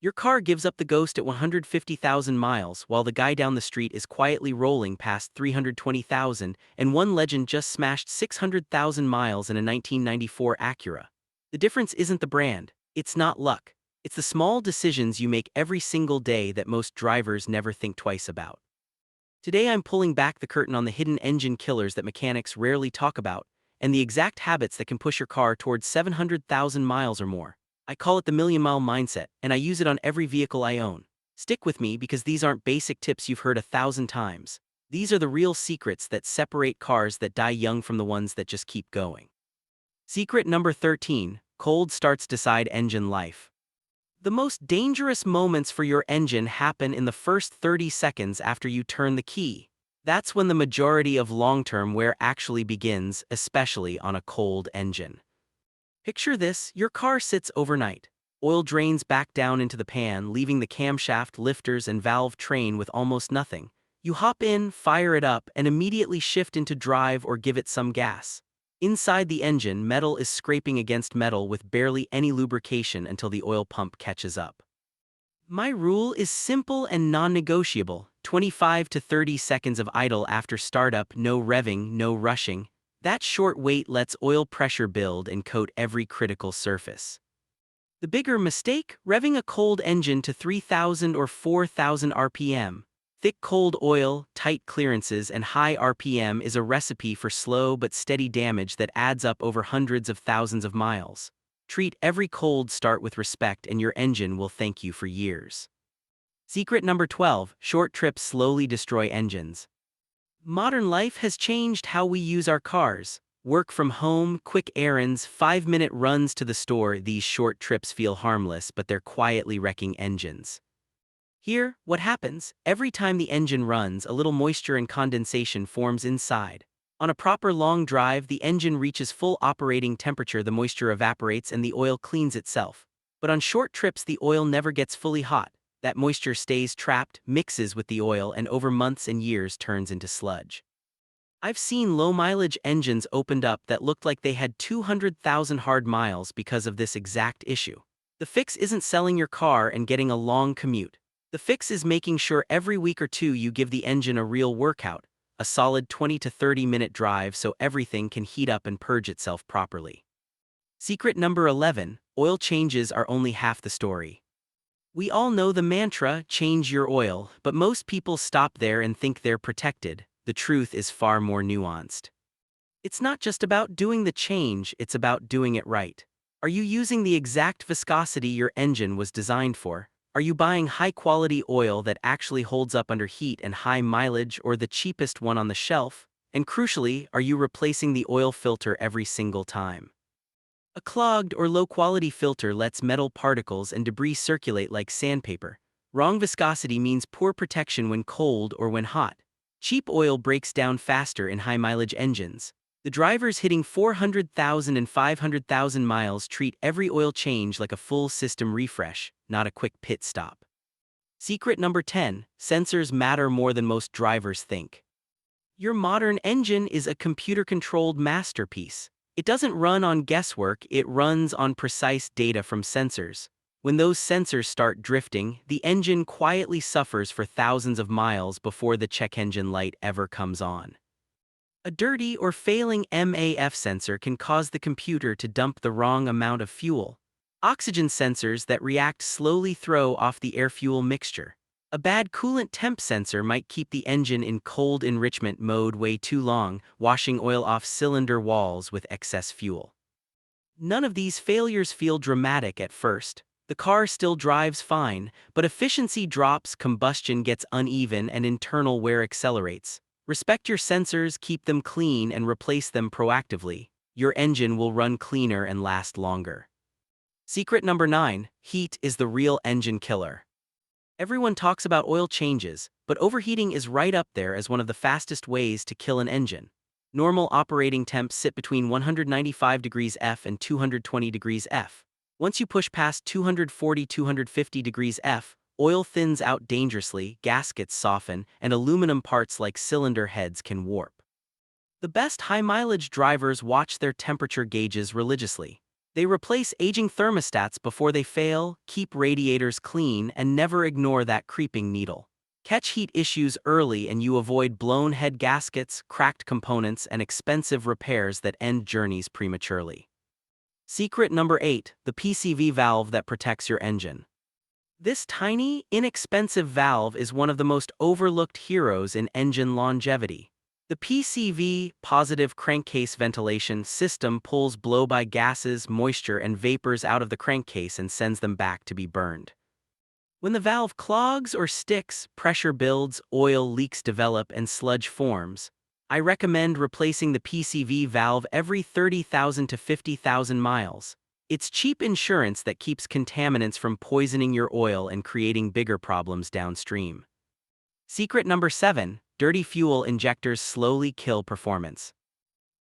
Your car gives up the ghost at 150,000 miles while the guy down the street is quietly rolling past 320,000, and one legend just smashed 600,000 miles in a 1994 Acura. The difference isn't the brand, it's not luck. It's the small decisions you make every single day that most drivers never think twice about. Today I'm pulling back the curtain on the hidden engine killers that mechanics rarely talk about, and the exact habits that can push your car towards 700,000 miles or more. I call it the million-mile mindset, and I use it on every vehicle I own. Stick with me because these aren't basic tips you've heard 1,000 times. These are the real secrets that separate cars that die young from the ones that just keep going. Secret number 13, cold starts decide engine life. The most dangerous moments for your engine happen in the first 30 seconds after you turn the key. That's when the majority of long-term wear actually begins, especially on a cold engine. Picture this, your car sits overnight. Oil drains back down into the pan, leaving the camshaft, lifters, and valve train with almost nothing. You hop in, fire it up, and immediately shift into drive or give it some gas. Inside the engine, metal is scraping against metal with barely any lubrication until the oil pump catches up. My rule is simple and non-negotiable: 25 to 30 seconds of idle after startup, no revving, no rushing. That short wait lets oil pressure build and coat every critical surface. The bigger mistake? Revving a cold engine to 3,000 or 4,000 RPM. Thick cold oil, tight clearances, and high RPM is a recipe for slow but steady damage that adds up over hundreds of thousands of miles. Treat every cold start with respect and your engine will thank you for years. Secret number 12, short trips slowly destroy engines. Modern life has changed how we use our cars. Work from home, quick errands, 5-minute runs to the store. These short trips feel harmless, but they're quietly wrecking engines. Here, what happens? Every time the engine runs, a little moisture and condensation forms inside. On a proper long drive, the engine reaches full operating temperature, the moisture evaporates and the oil cleans itself. But on short trips, the oil never gets fully hot. That moisture stays trapped, mixes with the oil, and over months and years turns into sludge. I've seen low-mileage engines opened up that looked like they had 200,000 hard miles because of this exact issue. The fix isn't selling your car and getting a long commute. The fix is making sure every week or two you give the engine a real workout, a solid 20 to 30-minute drive so everything can heat up and purge itself properly. Secret number 11, oil changes are only half the story. We all know the mantra, change your oil, but most people stop there and think they're protected. The truth is far more nuanced. It's not just about doing the change, it's about doing it right. Are you using the exact viscosity your engine was designed for? Are you buying high-quality oil that actually holds up under heat and high mileage, or the cheapest one on the shelf? And crucially, are you replacing the oil filter every single time? A clogged or low-quality filter lets metal particles and debris circulate like sandpaper. Wrong viscosity means poor protection when cold or when hot. Cheap oil breaks down faster in high-mileage engines. The drivers hitting 400,000 and 500,000 miles treat every oil change like a full system refresh, not a quick pit stop. Secret number 10, sensors matter more than most drivers think. Your modern engine is a computer-controlled masterpiece. It doesn't run on guesswork, it runs on precise data from sensors. When those sensors start drifting, the engine quietly suffers for thousands of miles before the check engine light ever comes on. A dirty or failing MAF sensor can cause the computer to dump the wrong amount of fuel. Oxygen sensors that react slowly throw off the air-fuel mixture. A bad coolant temp sensor might keep the engine in cold enrichment mode way too long, washing oil off cylinder walls with excess fuel. None of these failures feel dramatic at first. The car still drives fine, but efficiency drops, combustion gets uneven, and internal wear accelerates. Respect your sensors, keep them clean, and replace them proactively. Your engine will run cleaner and last longer. Secret number 9, heat is the real engine killer. Everyone talks about oil changes, but overheating is right up there as one of the fastest ways to kill an engine. Normal operating temps sit between 195 degrees F and 220 degrees F. Once you push past 240–250 degrees F, oil thins out dangerously, gaskets soften, and aluminum parts like cylinder heads can warp. The best high-mileage drivers watch their temperature gauges religiously. They replace aging thermostats before they fail, keep radiators clean, and never ignore that creeping needle. Catch heat issues early and you avoid blown head gaskets, cracked components, and expensive repairs that end journeys prematurely. Secret number 8, the PCV valve that protects your engine. This tiny, inexpensive valve is one of the most overlooked heroes in engine longevity. The PCV, positive crankcase ventilation system, pulls blow-by gases, moisture, and vapors out of the crankcase and sends them back to be burned. When the valve clogs or sticks, pressure builds, oil leaks develop, and sludge forms. I recommend replacing the PCV valve every 30,000 to 50,000 miles. It's cheap insurance that keeps contaminants from poisoning your oil and creating bigger problems downstream. Secret number 7, dirty fuel injectors slowly kill performance.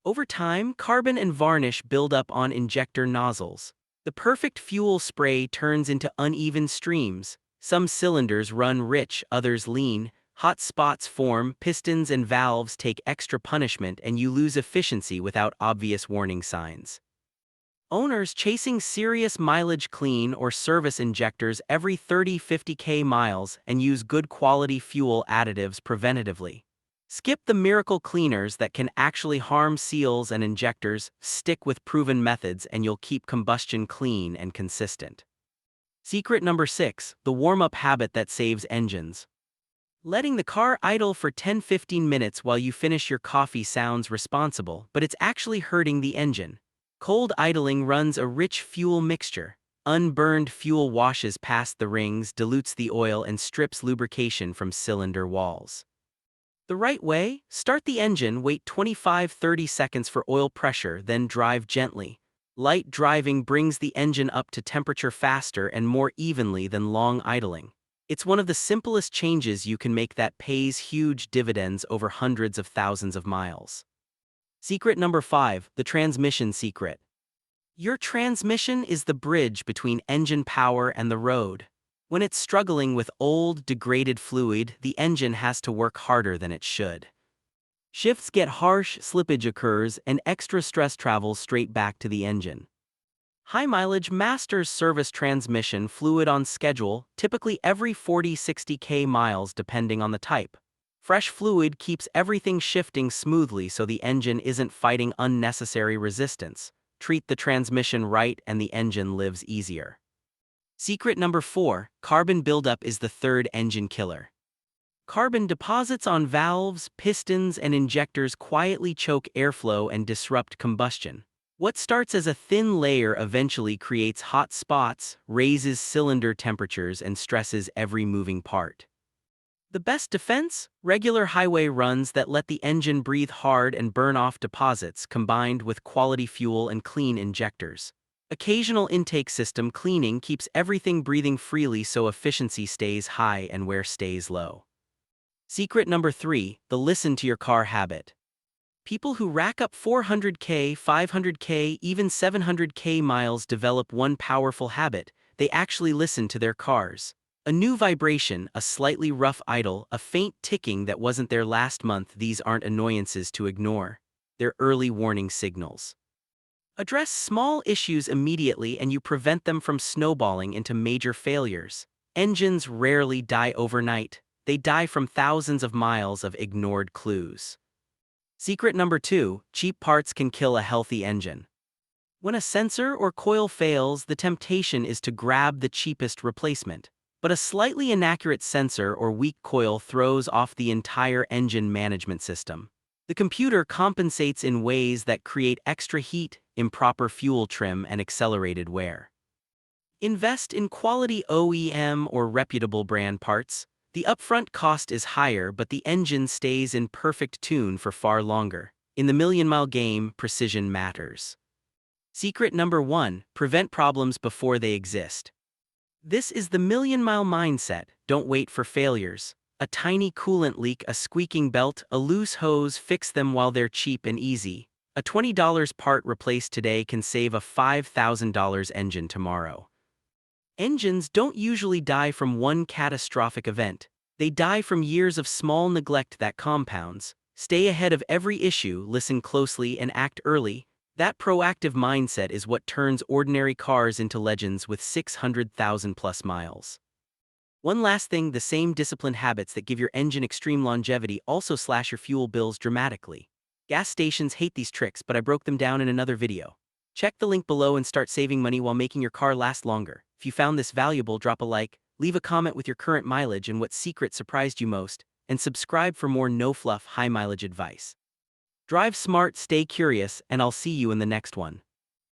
Over time, carbon and varnish build up on injector nozzles. The perfect fuel spray turns into uneven streams. Some cylinders run rich, others lean. Hot spots form, pistons and valves take extra punishment, and you lose efficiency without obvious warning signs. Owners chasing serious mileage clean or service injectors every 30–50K miles and use good quality fuel additives preventatively. Skip the miracle cleaners that can actually harm seals and injectors. Stick with proven methods and you'll keep combustion clean and consistent. Secret number 6, the warm-up habit that saves engines. Letting the car idle for 10–15 minutes while you finish your coffee sounds responsible, but it's actually hurting the engine. Cold idling runs a rich fuel mixture. Unburned fuel washes past the rings, dilutes the oil, and strips lubrication from cylinder walls. The right way: start the engine, wait 25–30 seconds for oil pressure, then drive gently. Light driving brings the engine up to temperature faster and more evenly than long idling. It's one of the simplest changes you can make that pays huge dividends over hundreds of thousands of miles. Secret number 5, the transmission secret. Your transmission is the bridge between engine power and the road. When it's struggling with old, degraded fluid, the engine has to work harder than it should. Shifts get harsh, slippage occurs, and extra stress travels straight back to the engine. High mileage Masters service transmission fluid on schedule, typically every 40–60K miles depending on the type. Fresh fluid keeps everything shifting smoothly so the engine isn't fighting unnecessary resistance. Treat the transmission right and the engine lives easier. Secret number 4, carbon buildup is the third engine killer. Carbon deposits on valves, pistons, and injectors quietly choke airflow and disrupt combustion. What starts as a thin layer eventually creates hot spots, raises cylinder temperatures, and stresses every moving part. The best defense? Regular highway runs that let the engine breathe hard and burn off deposits, combined with quality fuel and clean injectors. Occasional intake system cleaning keeps everything breathing freely so efficiency stays high and wear stays low. Secret number 3, the listen to your car habit. People who rack up 400K, 500K, even 700K miles develop one powerful habit: they actually listen to their cars. A new vibration, a slightly rough idle, a faint ticking that wasn't there last month, these aren't annoyances to ignore. They're early warning signals. Address small issues immediately and you prevent them from snowballing into major failures. Engines rarely die overnight. They die from thousands of miles of ignored clues. Secret number 2, cheap parts can kill a healthy engine. When a sensor or coil fails, the temptation is to grab the cheapest replacement. But a slightly inaccurate sensor or weak coil throws off the entire engine management system. The computer compensates in ways that create extra heat, improper fuel trim, and accelerated wear. Invest in quality OEM or reputable brand parts. The upfront cost is higher, but the engine stays in perfect tune for far longer. In the million-mile game, precision matters. Secret number 1, prevent problems before they exist. This is the million-mile mindset. Don't wait for failures. A tiny coolant leak, a squeaking belt, a loose hose, fix them while they're cheap and easy. A $20 part replaced today can save a $5,000 engine tomorrow. Engines don't usually die from one catastrophic event. They die from years of small neglect that compounds. Stay ahead of every issue, listen closely, and act early. That proactive mindset is what turns ordinary cars into legends with 600,000 plus miles. One last thing, the same disciplined habits that give your engine extreme longevity also slash your fuel bills dramatically. Gas stations hate these tricks, but I broke them down in another video. Check the link below and start saving money while making your car last longer. If you found this valuable, drop a like, leave a comment with your current mileage and what secret surprised you most, and subscribe for more no-fluff, high-mileage advice. Drive smart, stay curious, and I'll see you in the next one.